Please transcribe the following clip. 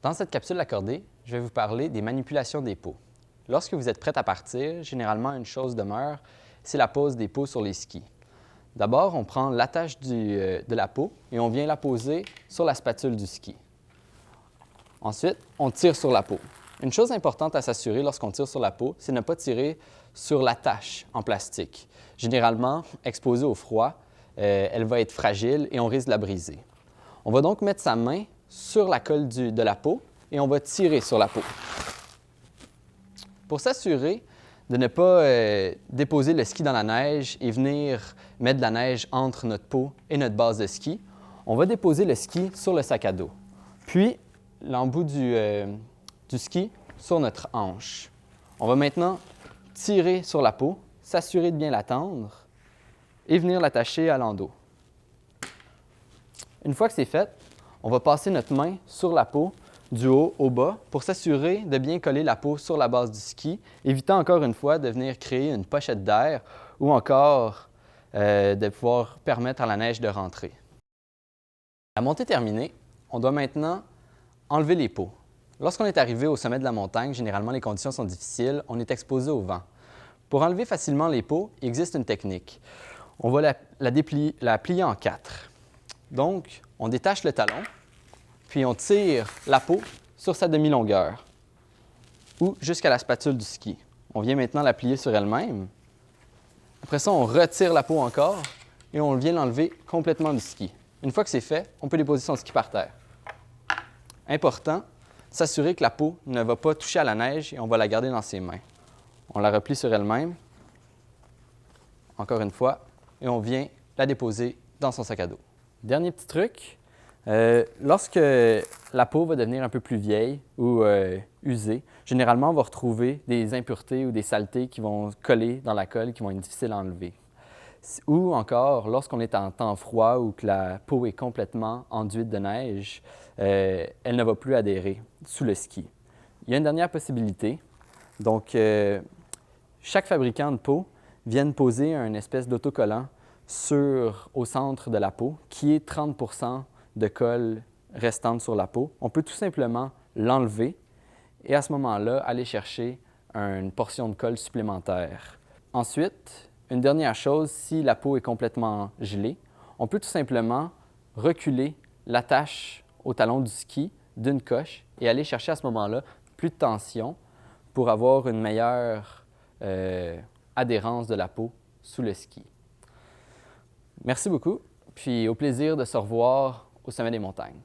Dans cette capsule accordée, je vais vous parler des manipulations des pots. Lorsque vous êtes prête à partir, généralement une chose demeure, c'est la pose des pots sur les skis. D'abord, on prend l'attache de la peau et on vient la poser sur la spatule du ski. Ensuite, on tire sur la peau. Une chose importante à s'assurer lorsqu'on tire sur la peau, c'est de ne pas tirer sur l'attache en plastique. Généralement, exposée au froid, elle va être fragile et on risque de la briser. On va donc mettre sa main sur la colle de la peau et on va tirer sur la peau. Pour s'assurer de ne pas déposer le ski dans la neige et venir mettre de la neige entre notre peau et notre base de ski, on va déposer le ski sur le sac à dos, puis l'embout du ski sur notre hanche. On va maintenant tirer sur la peau, s'assurer de bien la tendre et venir l'attacher à l'endos. Une fois que c'est fait, on va passer notre main sur la peau du haut au bas pour s'assurer de bien coller la peau sur la base du ski, évitant encore une fois de venir créer une pochette d'air ou encore de pouvoir permettre à la neige de rentrer. La montée terminée, on doit maintenant enlever les pots. Lorsqu'on est arrivé au sommet de la montagne, généralement les conditions sont difficiles, on est exposé au vent. Pour enlever facilement les pots, il existe une technique. On va la plier en quatre. Donc, on détache le talon, puis on tire la peau sur sa demi-longueur ou jusqu'à la spatule du ski. On vient maintenant la plier sur elle-même. Après ça, on retire la peau encore et on vient l'enlever complètement du ski. Une fois que c'est fait, on peut déposer son ski par terre. Important, s'assurer que la peau ne va pas toucher à la neige et on va la garder dans ses mains. On la replie sur elle-même, encore une fois, et on vient la déposer dans son sac à dos. Dernier petit truc, lorsque la peau va devenir un peu plus vieille ou usée, généralement on va retrouver des impuretés ou des saletés qui vont coller dans la colle qui vont être difficiles à enlever. Ou encore, lorsqu'on est en temps froid ou que la peau est complètement enduite de neige, elle ne va plus adhérer sous le ski. Il y a une dernière possibilité. Donc, chaque fabricant de peau vient poser une espèce d'autocollant au centre de la peau, qui est 30 % de colle restante sur la peau. On peut tout simplement l'enlever et à ce moment-là, aller chercher une portion de colle supplémentaire. Ensuite, une dernière chose, si la peau est complètement gelée, on peut tout simplement reculer l'attache au talon du ski d'une coche et aller chercher à ce moment-là plus de tension pour avoir une meilleure adhérence de la peau sous le ski. Merci beaucoup, puis au plaisir de se revoir au sommet des montagnes.